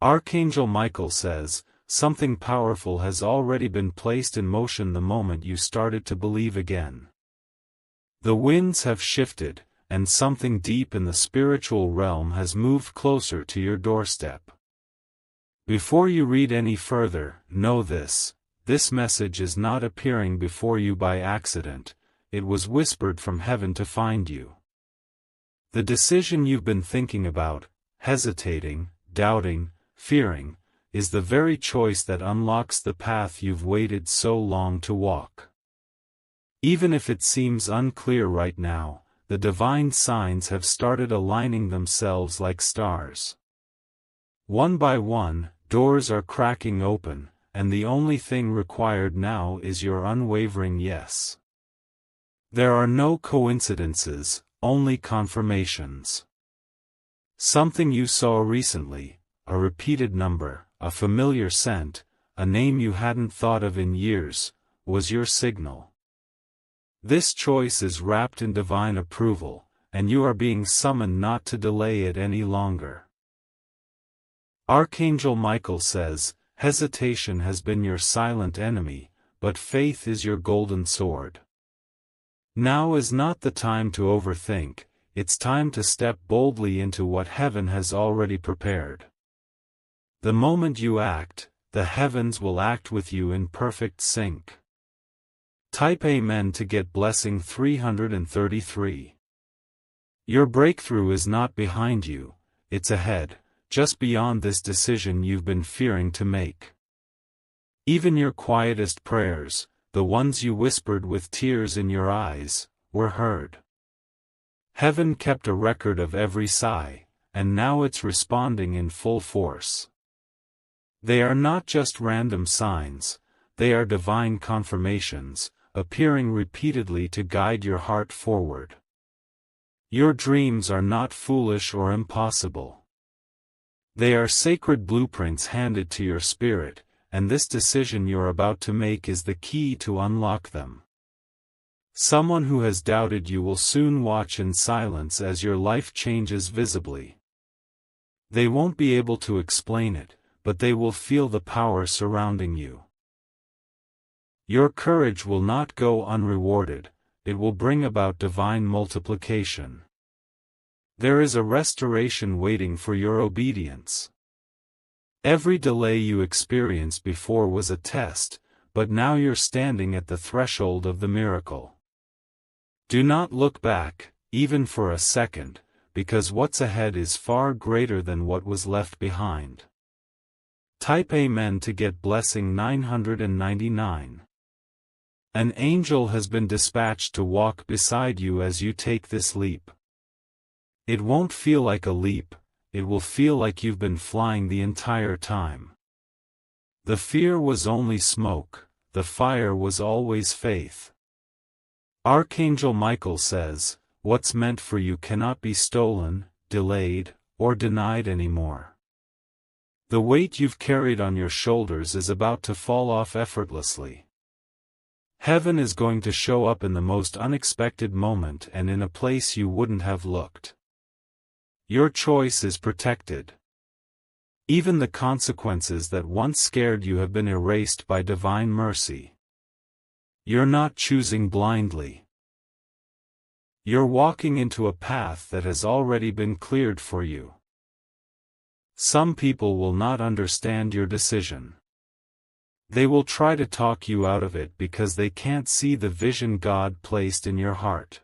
Archangel Michael says, something powerful has already been placed in motion the moment you started to believe again. The winds have shifted, and something deep in the spiritual realm has moved closer to your doorstep. Before you read any further, know this message is not appearing before you by accident, it was whispered from heaven to find you. The decision you've been thinking about, hesitating, doubting, fearing, is the very choice that unlocks the path you've waited so long to walk. Even if it seems unclear right now, the divine signs have started aligning themselves like stars. One by one, doors are cracking open, and the only thing required now is your unwavering yes. There are no coincidences, only confirmations. Something you saw recently, a repeated number, a familiar scent, a name you hadn't thought of in years, was your signal. This choice is wrapped in divine approval, and you are being summoned not to delay it any longer. Archangel Michael says, hesitation has been your silent enemy, but faith is your golden sword. Now is not the time to overthink, it's time to step boldly into what heaven has already prepared. The moment you act, the heavens will act with you in perfect sync. Type Amen to get blessing 333. Your breakthrough is not behind you, it's ahead, just beyond this decision you've been fearing to make. Even your quietest prayers, the ones you whispered with tears in your eyes, were heard. Heaven kept a record of every sigh, and now it's responding in full force. They are not just random signs, they are divine confirmations, appearing repeatedly to guide your heart forward. Your dreams are not foolish or impossible. They are sacred blueprints handed to your spirit, and this decision you're about to make is the key to unlock them. Someone who has doubted you will soon watch in silence as your life changes visibly. They won't be able to explain it, but they will feel the power surrounding you. Your courage will not go unrewarded, it will bring about divine multiplication. There is a restoration waiting for your obedience. Every delay you experienced before was a test, but now you're standing at the threshold of the miracle. Do not look back, even for a second, because what's ahead is far greater than what was left behind. Type Amen to get blessing 999. An angel has been dispatched to walk beside you as you take this leap. It won't feel like a leap, it will feel like you've been flying the entire time. The fear was only smoke, the fire was always faith. Archangel Michael says, what's meant for you cannot be stolen, delayed, or denied anymore. The weight you've carried on your shoulders is about to fall off effortlessly. Heaven is going to show up in the most unexpected moment and in a place you wouldn't have looked. Your choice is protected. Even the consequences that once scared you have been erased by divine mercy. You're not choosing blindly. You're walking into a path that has already been cleared for you. Some people will not understand your decision. They will try to talk you out of it because they can't see the vision God placed in your heart.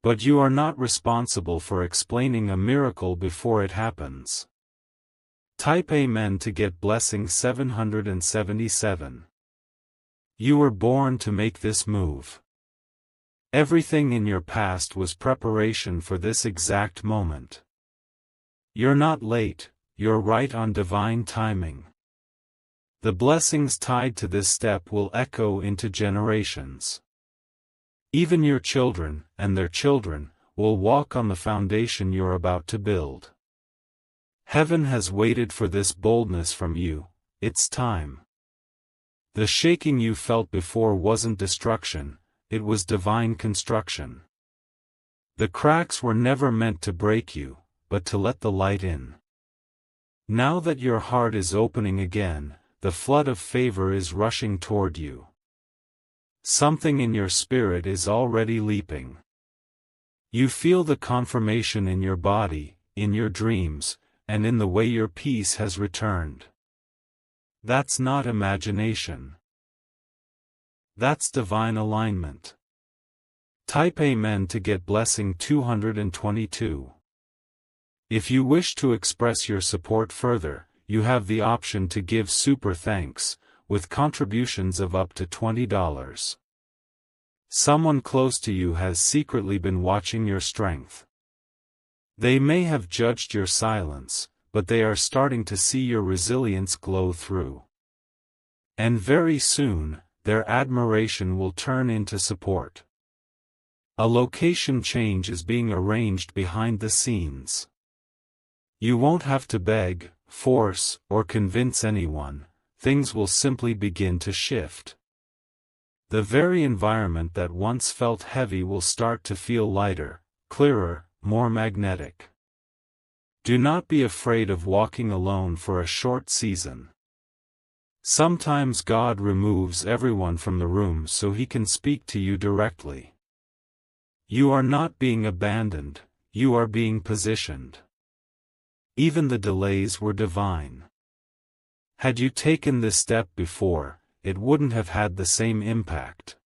But you are not responsible for explaining a miracle before it happens. Type Amen to get blessing 777. You were born to make this move. Everything in your past was preparation for this exact moment. You're not late, you're right on divine timing. The blessings tied to this step will echo into generations. Even your children, and their children, will walk on the foundation you're about to build. Heaven has waited for this boldness from you, it's time. The shaking you felt before wasn't destruction, it was divine construction. The cracks were never meant to break you, but to let the light in. Now that your heart is opening again, the flood of favor is rushing toward you. Something in your spirit is already leaping. You feel the confirmation in your body, in your dreams, and in the way your peace has returned. That's not imagination. That's divine alignment. Type Amen to get blessing 222. If you wish to express your support further, you have the option to give super thanks, with contributions of up to $20. Someone close to you has secretly been watching your strength. They may have judged your silence, but they are starting to see your resilience glow through. And very soon, their admiration will turn into support. A location change is being arranged behind the scenes. You won't have to beg, force, or convince anyone. Things will simply begin to shift. The very environment that once felt heavy will start to feel lighter, clearer, more magnetic. Do not be afraid of walking alone for a short season. Sometimes God removes everyone from the room so He can speak to you directly. You are not being abandoned, you are being positioned. Even the delays were divine. Had you taken this step before, it wouldn't have had the same impact.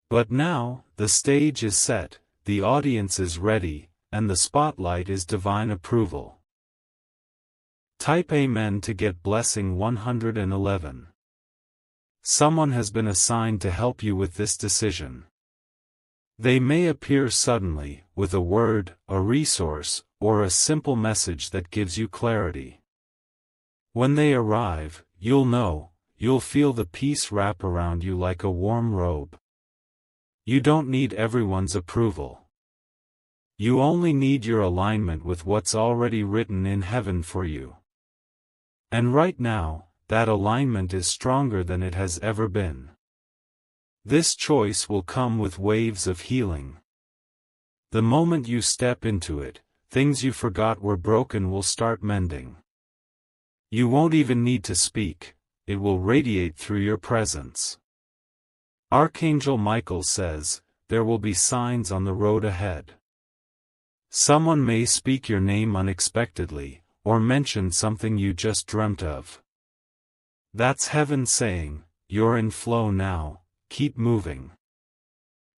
But now, the stage is set, the audience is ready, and the spotlight is divine approval. Type Amen to get blessing 111. Someone has been assigned to help you with this decision. They may appear suddenly, with a word, a resource, or a simple message that gives you clarity. When they arrive, you'll feel the peace wrap around you like a warm robe. You don't need everyone's approval. You only need your alignment with what's already written in heaven for you. And right now, that alignment is stronger than it has ever been. This choice will come with waves of healing. The moment you step into it, things you forgot were broken will start mending. You won't even need to speak, it will radiate through your presence. Archangel Michael says, there will be signs on the road ahead. Someone may speak your name unexpectedly, or mention something you just dreamt of. That's heaven saying, you're in flow now, keep moving.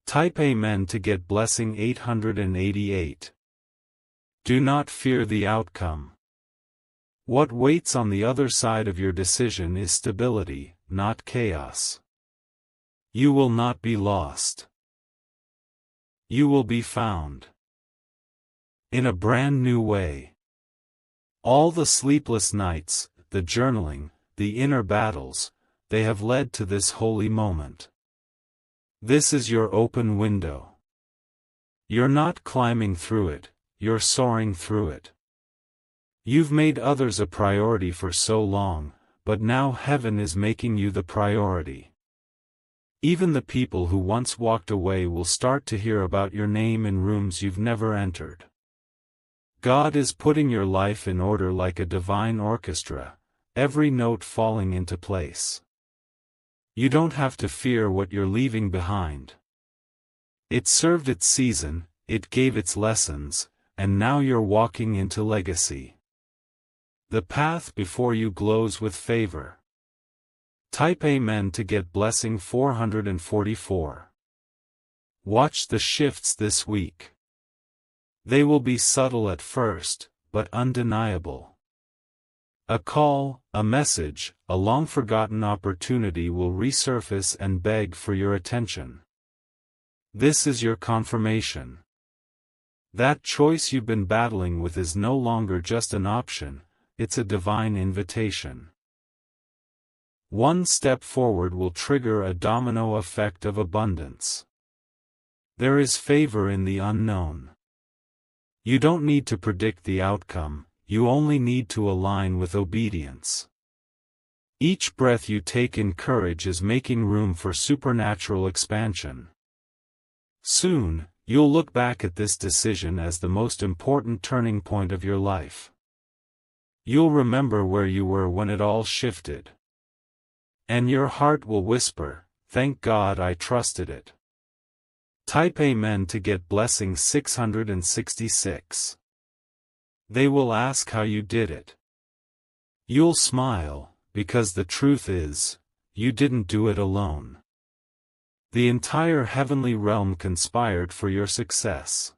Type Amen to get blessing 888. Do not fear the outcome. What waits on the other side of your decision is stability, not chaos. You will not be lost. You will be found. In a brand new way. All the sleepless nights, the journaling, the inner battles, they have led to this holy moment. This is your open window. You're not climbing through it, you're soaring through it. You've made others a priority for so long, but now heaven is making you the priority. Even the people who once walked away will start to hear about your name in rooms you've never entered. God is putting your life in order like a divine orchestra, every note falling into place. You don't have to fear what you're leaving behind. It served its season, it gave its lessons, and now you're walking into legacy. The path before you glows with favor. Type Amen to get blessing 444. Watch the shifts this week. They will be subtle at first, but undeniable. A call, a message, a long-forgotten opportunity will resurface and beg for your attention. This is your confirmation. That choice you've been battling with is no longer just an option, it's a divine invitation. One step forward will trigger a domino effect of abundance. There is favor in the unknown. You don't need to predict the outcome, you only need to align with obedience. Each breath you take in courage is making room for supernatural expansion. Soon, you'll look back at this decision as the most important turning point of your life. You'll remember where you were when it all shifted. And your heart will whisper, "Thank God I trusted it." Type Amen to get blessing 666. They will ask how you did it. You'll smile, because the truth is, you didn't do it alone. The entire heavenly realm conspired for your success.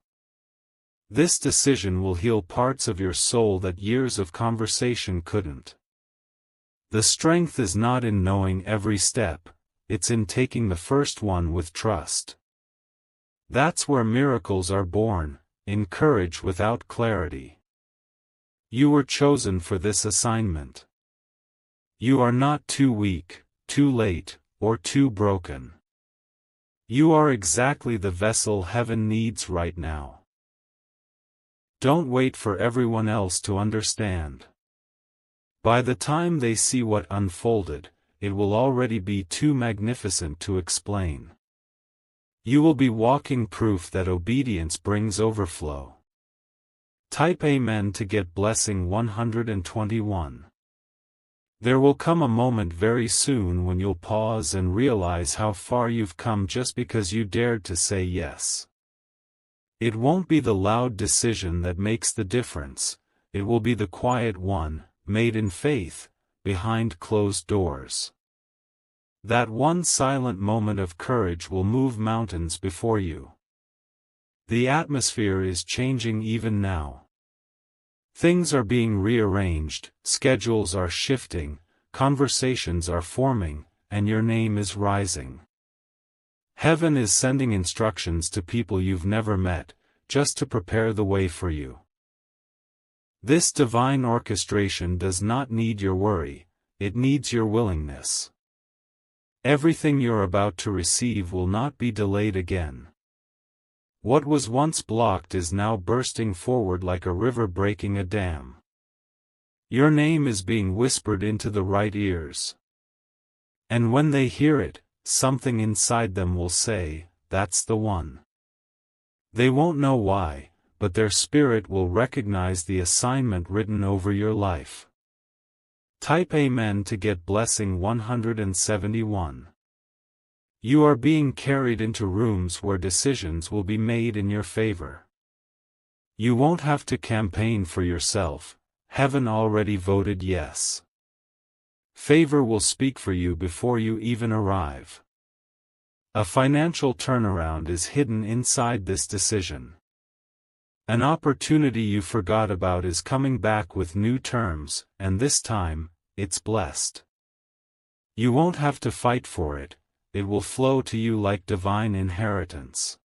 This decision will heal parts of your soul that years of conversation couldn't. The strength is not in knowing every step, it's in taking the first one with trust. That's where miracles are born, in courage without clarity. You were chosen for this assignment. You are not too weak, too late, or too broken. You are exactly the vessel heaven needs right now. Don't wait for everyone else to understand. By the time they see what unfolded, it will already be too magnificent to explain. You will be walking proof that obedience brings overflow. Type Amen to get blessing 121. There will come a moment very soon when you'll pause and realize how far you've come just because you dared to say yes. It won't be the loud decision that makes the difference, it will be the quiet one, made in faith, behind closed doors. That one silent moment of courage will move mountains before you. The atmosphere is changing even now. Things are being rearranged, schedules are shifting, conversations are forming, and your name is rising. Heaven is sending instructions to people you've never met, just to prepare the way for you. This divine orchestration does not need your worry, it needs your willingness. Everything you're about to receive will not be delayed again. What was once blocked is now bursting forward like a river breaking a dam. Your name is being whispered into the right ears. And when they hear it, something inside them will say, "That's the one." They won't know why, but their spirit will recognize the assignment written over your life. Type Amen to get blessing 171. You are being carried into rooms where decisions will be made in your favor. You won't have to campaign for yourself, heaven already voted yes. Favor will speak for you before you even arrive. A financial turnaround is hidden inside this decision. An opportunity you forgot about is coming back with new terms, and this time, it's blessed. You won't have to fight for it, it will flow to you like divine inheritance.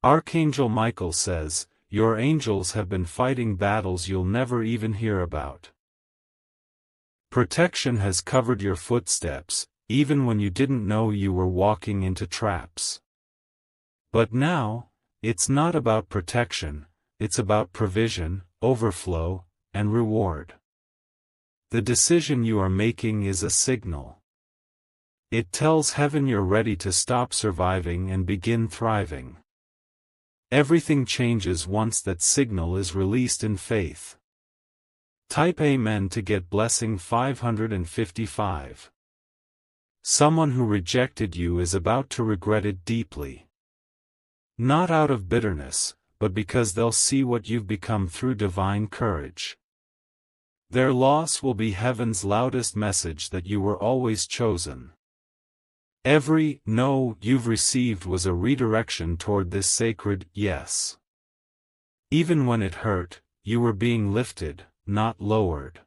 Archangel Michael says, "Your angels have been fighting battles you'll never even hear about." Protection has covered your footsteps, even when you didn't know you were walking into traps. But now, it's not about protection, it's about provision, overflow, and reward. The decision you are making is a signal. It tells heaven you're ready to stop surviving and begin thriving. Everything changes once that signal is released in faith. Type Amen to get blessing 555. Someone who rejected you is about to regret it deeply. Not out of bitterness, but because they'll see what you've become through divine courage. Their loss will be heaven's loudest message that you were always chosen. Every "no" you've received was a redirection toward this sacred yes. Even when it hurt, you were being lifted, not lowered.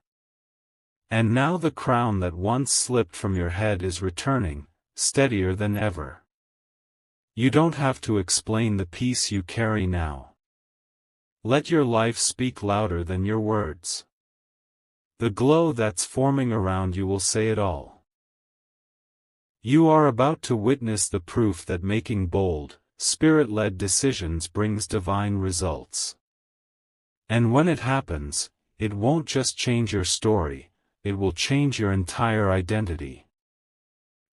And now the crown that once slipped from your head is returning, steadier than ever. You don't have to explain the peace you carry now. Let your life speak louder than your words. The glow that's forming around you will say it all. You are about to witness the proof that making bold, Spirit-led decisions brings divine results. And when it happens, it won't just change your story, it will change your entire identity.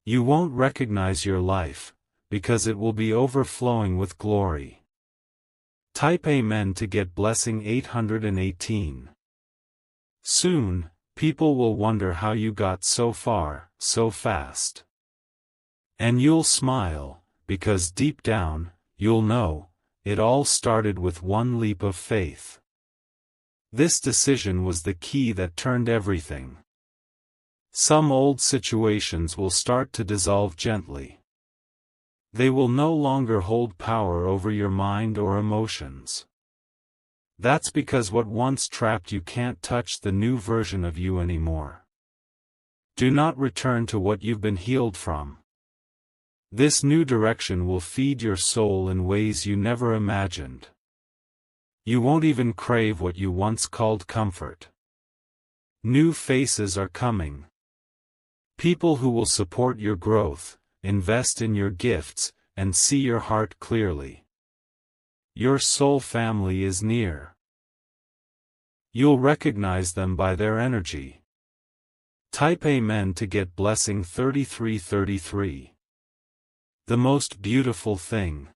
You won't recognize your life, because it will be overflowing with glory. Type Amen to get blessing 818. Soon, people will wonder how you got so far, so fast. And you'll smile, because deep down, you'll know, it all started with one leap of faith. This decision was the key that turned everything. Some old situations will start to dissolve gently. They will no longer hold power over your mind or emotions. That's because what once trapped you can't touch the new version of you anymore. Do not return to what you've been healed from. This new direction will feed your soul in ways you never imagined. You won't even crave what you once called comfort. New faces are coming. People who will support your growth, invest in your gifts, and see your heart clearly. Your soul family is near. You'll recognize them by their energy. Type Amen to get blessing 3333. The most beautiful thing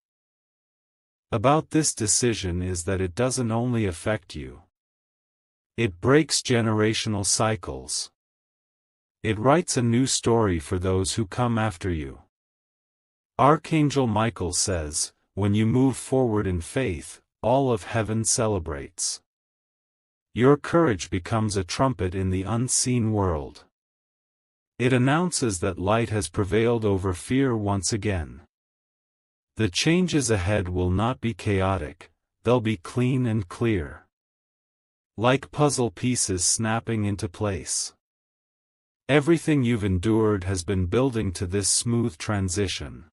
about this decision is that it doesn't only affect you. It breaks generational cycles. It writes a new story for those who come after you. Archangel Michael says, when you move forward in faith, all of heaven celebrates. Your courage becomes a trumpet in the unseen world. It announces that light has prevailed over fear once again. The changes ahead will not be chaotic, they'll be clean and clear. Like puzzle pieces snapping into place. Everything you've endured has been building to this smooth transition.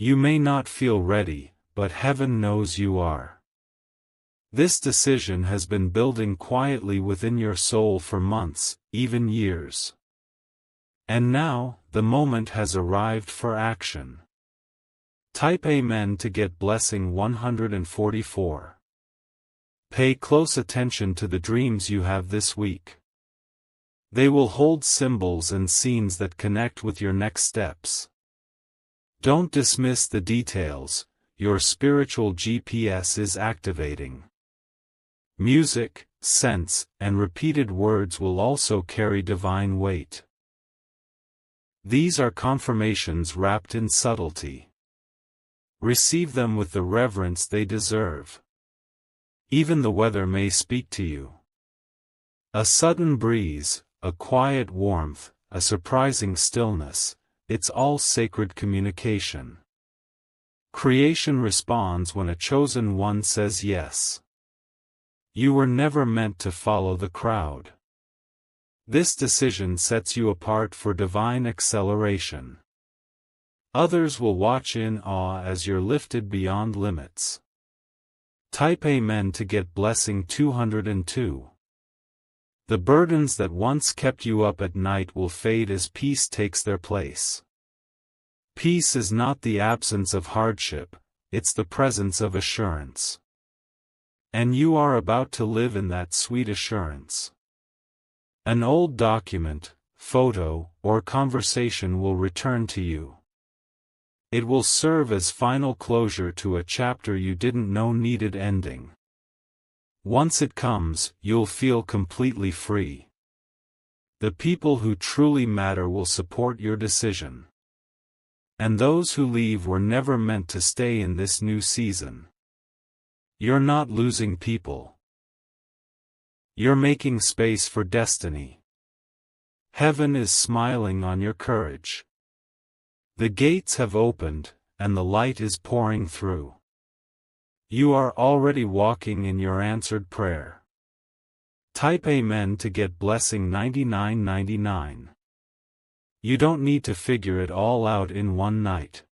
You may not feel ready, but heaven knows you are. This decision has been building quietly within your soul for months, even years. And now, the moment has arrived for action. Type Amen to get blessing 144. Pay close attention to the dreams you have this week. They will hold symbols and scenes that connect with your next steps. Don't dismiss the details, your spiritual GPS is activating. Music, scents, and repeated words will also carry divine weight. These are confirmations wrapped in subtlety. Receive them with the reverence they deserve. Even the weather may speak to you. A sudden breeze, a quiet warmth, a surprising stillness, it's all sacred communication. Creation responds when a chosen one says yes. You were never meant to follow the crowd. This decision sets you apart for divine acceleration. Others will watch in awe as you're lifted beyond limits. Type Amen to get blessing 202. The burdens that once kept you up at night will fade as peace takes their place. Peace is not the absence of hardship, it's the presence of assurance. And you are about to live in that sweet assurance. An old document, photo, or conversation will return to you. It will serve as final closure to a chapter you didn't know needed ending. Once it comes, you'll feel completely free. The people who truly matter will support your decision. And those who leave were never meant to stay in this new season. You're not losing people. You're making space for destiny. Heaven is smiling on your courage. The gates have opened, and the light is pouring through. You are already walking in your answered prayer. Type Amen to get blessing 9999. You don't need to figure it all out in one night.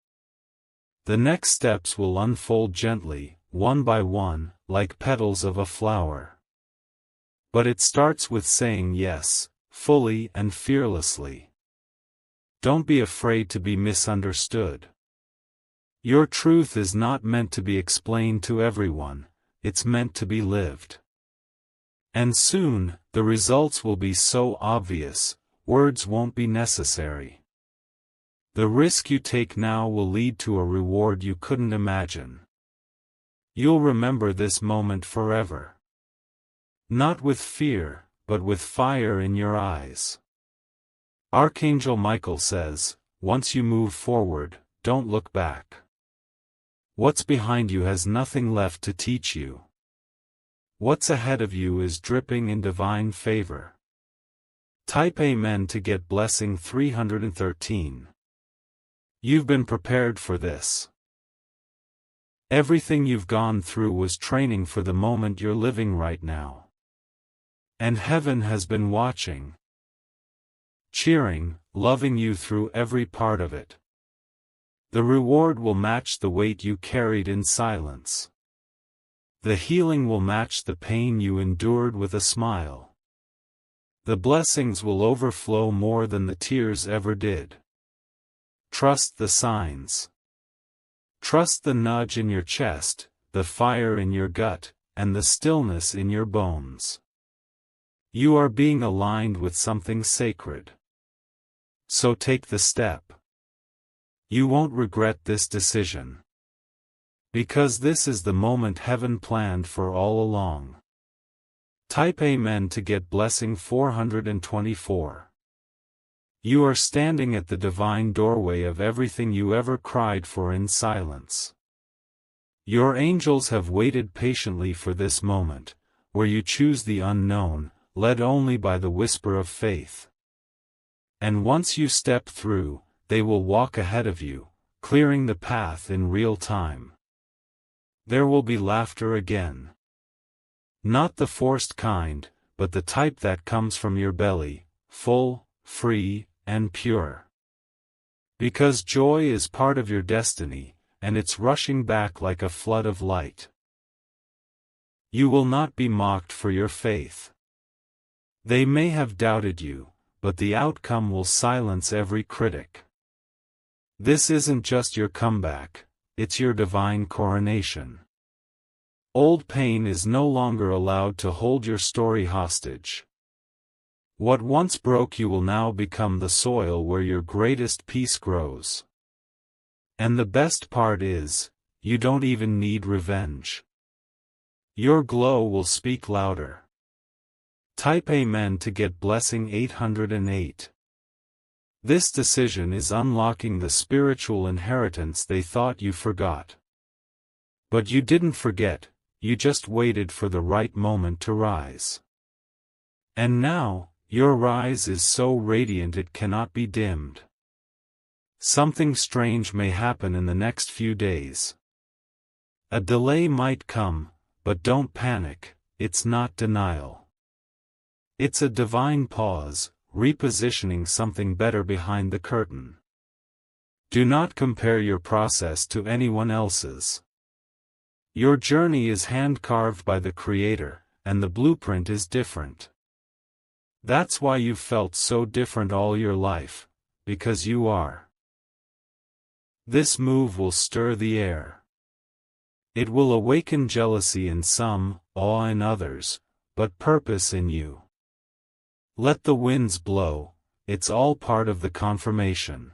The next steps will unfold gently, one by one, like petals of a flower. But it starts with saying yes, fully and fearlessly. Don't be afraid to be misunderstood. Your truth is not meant to be explained to everyone, it's meant to be lived. And soon, the results will be so obvious, words won't be necessary. The risk you take now will lead to a reward you couldn't imagine. You'll remember this moment forever. Not with fear, but with fire in your eyes. Archangel Michael says, once you move forward, don't look back. What's behind you has nothing left to teach you. What's ahead of you is dripping in divine favor. Type Amen to get blessing 313. You've been prepared for this. Everything you've gone through was training for the moment you're living right now. And heaven has been watching, cheering, loving you through every part of it. The reward will match the weight you carried in silence. The healing will match the pain you endured with a smile. The blessings will overflow more than the tears ever did. Trust the signs. Trust the nudge in your chest, the fire in your gut, and the stillness in your bones. You are being aligned with something sacred. So take the step. You won't regret this decision. Because this is the moment heaven planned for all along. Type Amen to get blessing 424. You are standing at the divine doorway of everything you ever cried for in silence. Your angels have waited patiently for this moment, where you choose the unknown, led only by the whisper of faith. And once you step through, they will walk ahead of you, clearing the path in real time. There will be laughter again. Not the forced kind, but the type that comes from your belly, full, free, and pure. Because joy is part of your destiny, and it's rushing back like a flood of light. You will not be mocked for your faith. They may have doubted you, but the outcome will silence every critic. This isn't just your comeback, it's your divine coronation. Old pain is no longer allowed to hold your story hostage. What once broke you will now become the soil where your greatest peace grows. And the best part is, you don't even need revenge. Your glow will speak louder. Type Amen to get blessing 808. This decision is unlocking the spiritual inheritance they thought you forgot. But you didn't forget, you just waited for the right moment to rise. And now, your rise is so radiant it cannot be dimmed. Something strange may happen in the next few days. A delay might come, but don't panic, it's not denial. It's a divine pause, repositioning something better behind the curtain. Do not compare your process to anyone else's. Your journey is hand-carved by the Creator, and the blueprint is different. That's why you've felt so different all your life, because you are. This move will stir the air. It will awaken jealousy in some, awe in others, but purpose in you. Let the winds blow, it's all part of the confirmation.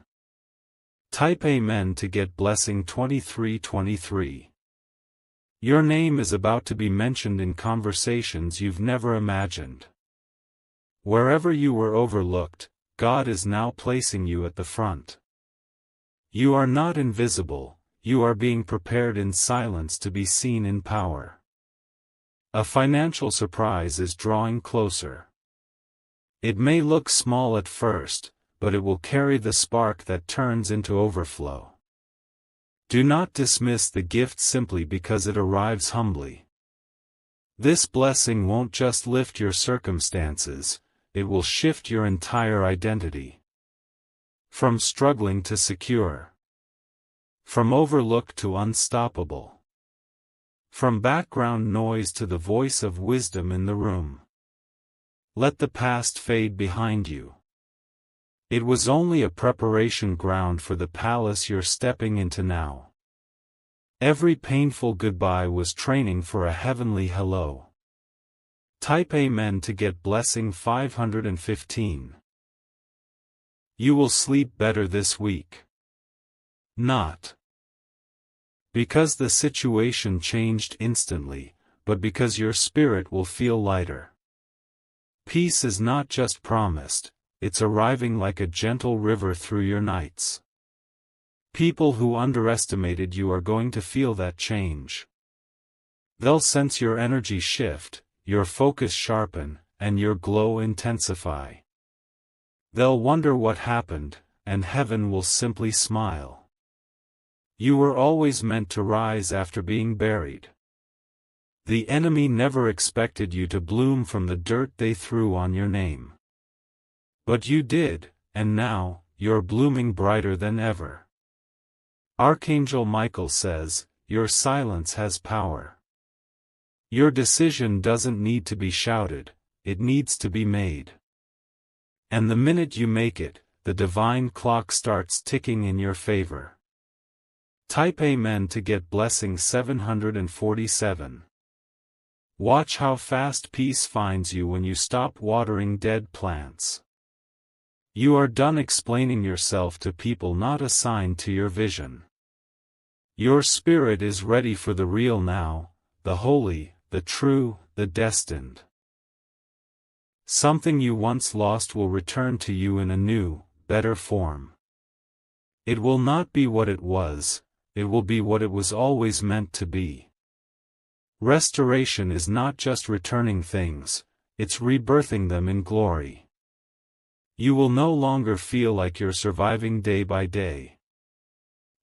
Type Amen to get blessing 2323. Your name is about to be mentioned in conversations you've never imagined. Wherever you were overlooked, God is now placing you at the front. You are not invisible, you are being prepared in silence to be seen in power. A financial surprise is drawing closer. It may look small at first, but it will carry the spark that turns into overflow. Do not dismiss the gift simply because it arrives humbly. This blessing won't just lift your circumstances, it will shift your entire identity. From struggling to secure. From overlooked to unstoppable. From background noise to the voice of wisdom in the room. Let the past fade behind you. It was only a preparation ground for the palace you're stepping into now. Every painful goodbye was training for a heavenly hello. Type Amen to get blessing 515. You will sleep better this week. Not because the situation changed instantly, but because your spirit will feel lighter. Peace is not just promised, it's arriving like a gentle river through your nights. People who underestimated you are going to feel that change. They'll sense your energy shift, your focus sharpen, and your glow intensify. They'll wonder what happened, and heaven will simply smile. You were always meant to rise after being buried. The enemy never expected you to bloom from the dirt they threw on your name. But you did, and now, you're blooming brighter than ever. Archangel Michael says, your silence has power. Your decision doesn't need to be shouted, it needs to be made. And the minute you make it, the divine clock starts ticking in your favor. Type Amen to get blessing 747. Watch how fast peace finds you when you stop watering dead plants. You are done explaining yourself to people not assigned to your vision. Your spirit is ready for the real now, the holy, the true, the destined. Something you once lost will return to you in a new, better form. It will not be what it was, it will be what it was always meant to be. Restoration is not just returning things, it's rebirthing them in glory. You will no longer feel like you're surviving day by day.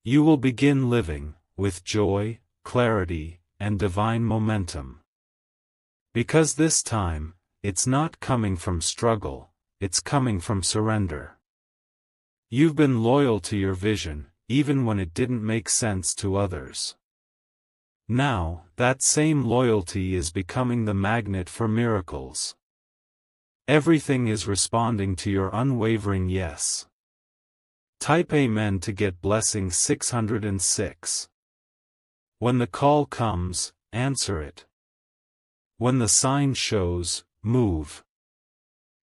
You will begin living, with joy, clarity, and divine momentum. Because this time, it's not coming from struggle, it's coming from surrender. You've been loyal to your vision, even when it didn't make sense to others. Now, that same loyalty is becoming the magnet for miracles. Everything is responding to your unwavering yes. Type Amen to get blessing 606. When the call comes, answer it. When the sign shows, move.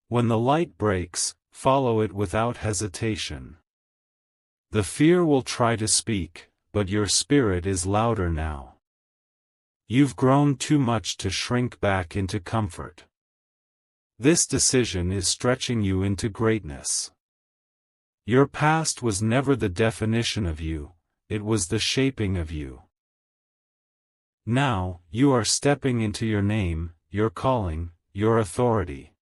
When the light breaks, follow it without hesitation. The fear will try to speak, but your spirit is louder now. You've grown too much to shrink back into comfort. This decision is stretching you into greatness. Your past was never the definition of you, it was the shaping of you. Now, you are stepping into your name, your calling, your authority.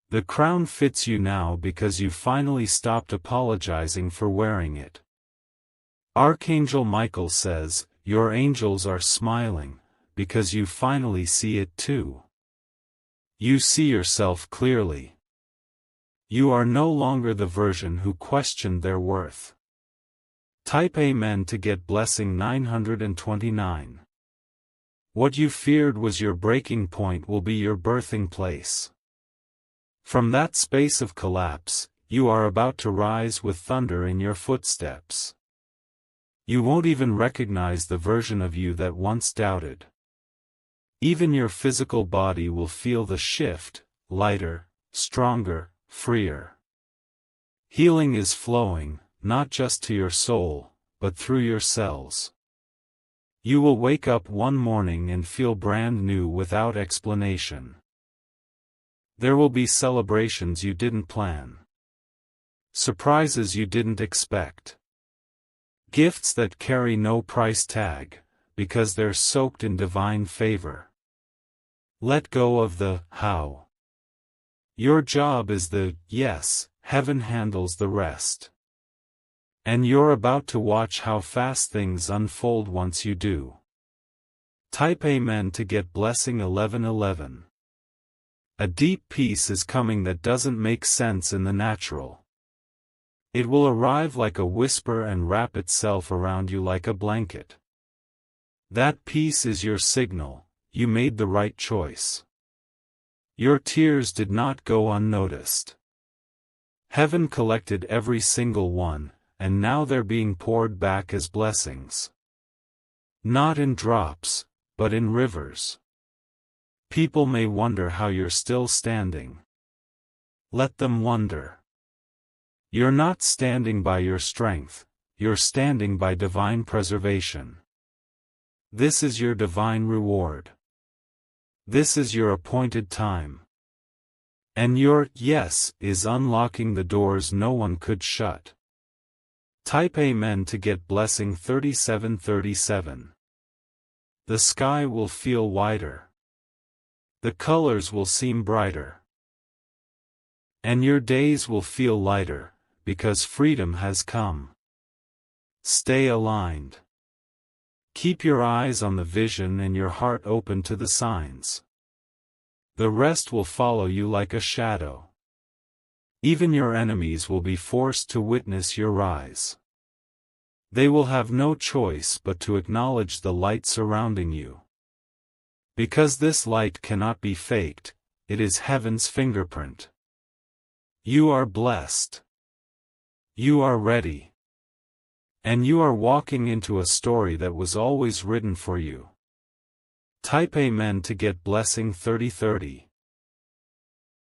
The crown fits you now because you finally stopped apologizing for wearing it. Archangel Michael says, your angels are smiling, because you finally see it too. You see yourself clearly. You are no longer the version who questioned their worth. Type Amen to get blessing 929. What you feared was your breaking point will be your birthing place. From that space of collapse, you are about to rise with thunder in your footsteps. You won't even recognize the version of you that once doubted. Even your physical body will feel the shift, lighter, stronger, freer. Healing is flowing, not just to your soul, but through your cells. You will wake up one morning and feel brand new without explanation. There will be celebrations you didn't plan. Surprises you didn't expect. Gifts that carry no price tag, because they're soaked in divine favor. Let go of the how. Your job is the yes, heaven handles the rest. And you're about to watch how fast things unfold once you do. Type Amen to get blessing 1111. A deep peace is coming that doesn't make sense in the natural. It will arrive like a whisper and wrap itself around you like a blanket. That peace is your signal, you made the right choice. Your tears did not go unnoticed. Heaven collected every single one, and now they're being poured back as blessings. Not in drops, but in rivers. People may wonder how you're still standing. Let them wonder. You're not standing by your strength, you're standing by divine preservation. This is your divine reward. This is your appointed time. And your yes is unlocking the doors no one could shut. Type Amen to get blessing 3737. The sky will feel wider. The colors will seem brighter. And your days will feel lighter, because freedom has come. Stay aligned. Keep your eyes on the vision and your heart open to the signs. The rest will follow you like a shadow. Even your enemies will be forced to witness your rise. They will have no choice but to acknowledge the light surrounding you. Because this light cannot be faked, it is heaven's fingerprint. You are blessed. You are ready. And you are walking into a story that was always written for you. Type Amen to get blessing 3030.